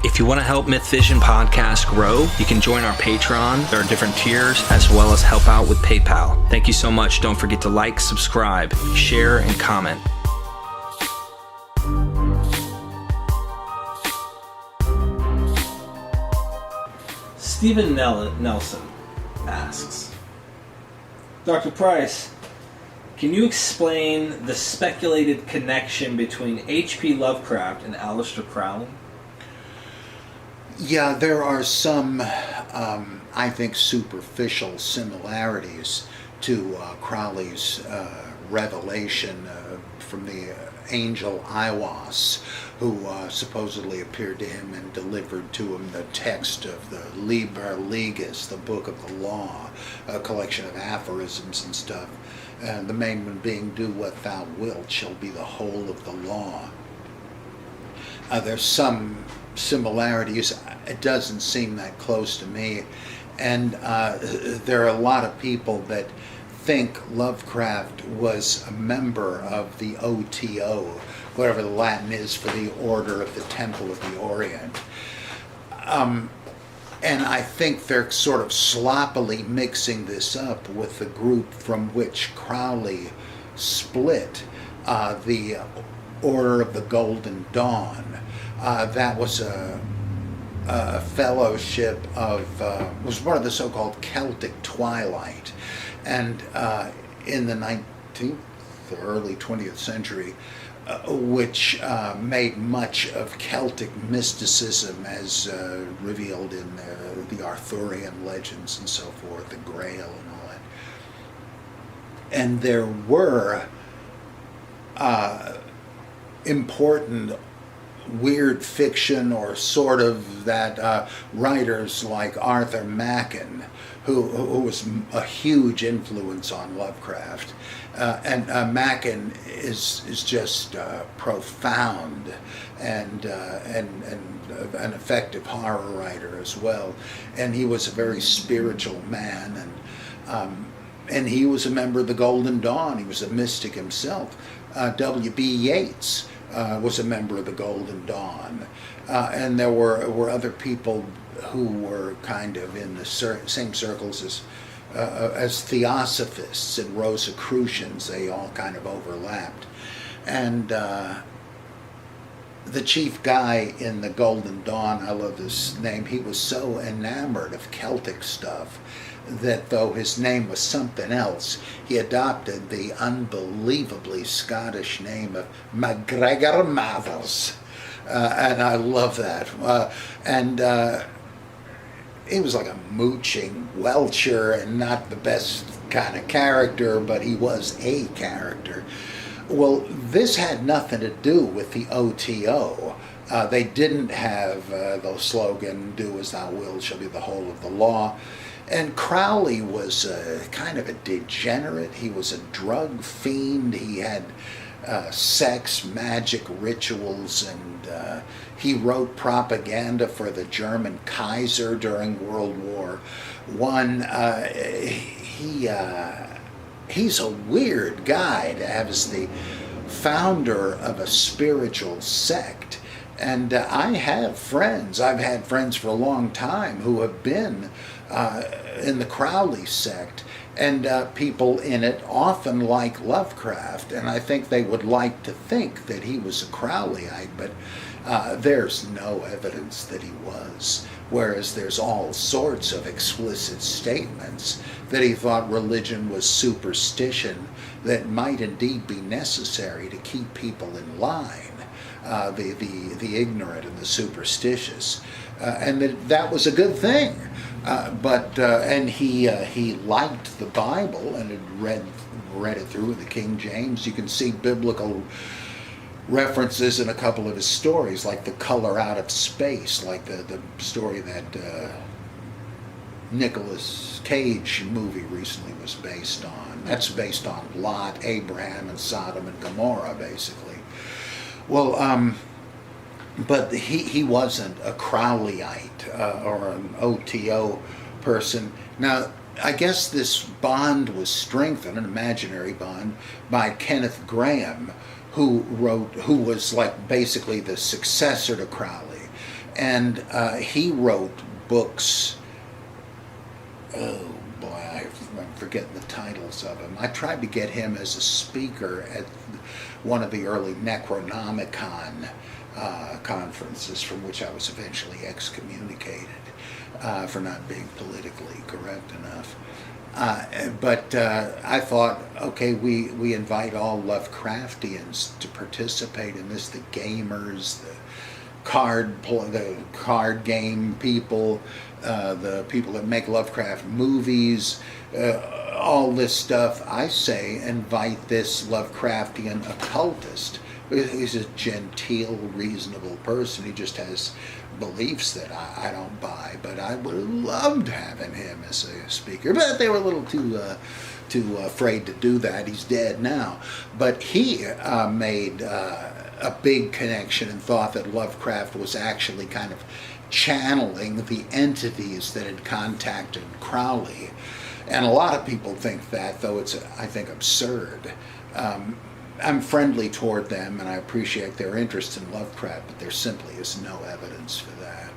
If you want to help Myth Vision Podcast grow, you can join our Patreon. There are different tiers, as well as help out with PayPal. Thank you so much. Don't forget to like, subscribe, share, and comment. Stephen Nelson asks, Dr. Price, can you explain the speculated connection between H.P. Lovecraft and Aleister Crowley? Yeah, there are some, I think, superficial similarities to Crowley's revelation from the angel Aiwass, who supposedly appeared to him and delivered to him the text of the Liber Legis, the Book of the Law, a collection of aphorisms and stuff. The main one being, "Do what thou wilt shall be the whole of the law." There's some similarities. It doesn't seem that close to me. And there are a lot of people that think Lovecraft was a member of the OTO, whatever the Latin is for the Order of the Temple of the Orient. And I think they're sort of sloppily mixing this up with the group from which Crowley split, the Order of the Golden Dawn. That was a fellowship of, was part of the so-called Celtic Twilight. And in the 19th, the early 20th century, which made much of Celtic mysticism as revealed in the Arthurian legends and so forth, the Grail and all that. And there were important weird fiction or sort of that writers like Arthur Machen, who was a huge influence on Lovecraft. And Machen is just profound and an effective horror writer as well. And he was a very spiritual man, and he was a member of the Golden Dawn. He was a mystic himself. W.B. Yeats was a member of the Golden Dawn, and there were other people who were kind of in the same circles as Theosophists and Rosicrucians. They all kind of overlapped, and the chief guy in the Golden Dawn, I love this name, he was so enamored of Celtic stuff that though his name was something else, he adopted the unbelievably Scottish name of MacGregor Mathers. And I love that. He was like a mooching Welcher and not the best kind of character, but he was a character. Well, this had nothing to do with the OTO. They didn't have the slogan, "Do as thou wilt shall be the whole of the law." And Crowley was kind of a degenerate. He was a drug fiend. He had sex, magic rituals, and he wrote propaganda for the German Kaiser during World War I. He's a weird guy to have as the founder of a spiritual sect. And I have friends, I've had friends for a long time who have been in the Crowley sect, and people in it often like Lovecraft, and I think they would like to think that he was a Crowleyite, but there's no evidence that he was, whereas there's all sorts of explicit statements that he thought religion was superstition that might indeed be necessary to keep people in line, the ignorant and the superstitious, and that was a good thing. And he liked the Bible and had read it through in the King James. You can see biblical references in a couple of his stories, like The Color Out of Space, like the story that Nicolas Cage movie recently was based on. That's based on Lot, Abraham, and Sodom and Gomorrah, basically. Well, but he wasn't a Crowleyite or an OTO person. Now, I guess this bond was strengthened, an imaginary bond, by Kenneth Grahame, who was like basically the successor to Crowley. And he wrote books. Oh boy, I'm forgetting the titles of them. I tried to get him as a speaker at one of the early Necronomicon conferences, from which I was eventually excommunicated for not being politically correct enough. But I thought, okay, we invite all Lovecraftians to participate in this, the gamers, the card game people, the people that make Lovecraft movies, all this stuff. I say invite this Lovecraftian occultist. He's a genteel, reasonable person. He just has beliefs that I don't buy, but I would have loved having him as a speaker. But they were a little too afraid to do that. He's dead now. But he made a big connection and thought that Lovecraft was actually kind of channeling the entities that had contacted Crowley. And a lot of people think that, though it's, I think, absurd. I'm friendly toward them, and I appreciate their interest in Lovecraft, but there simply is no evidence for that.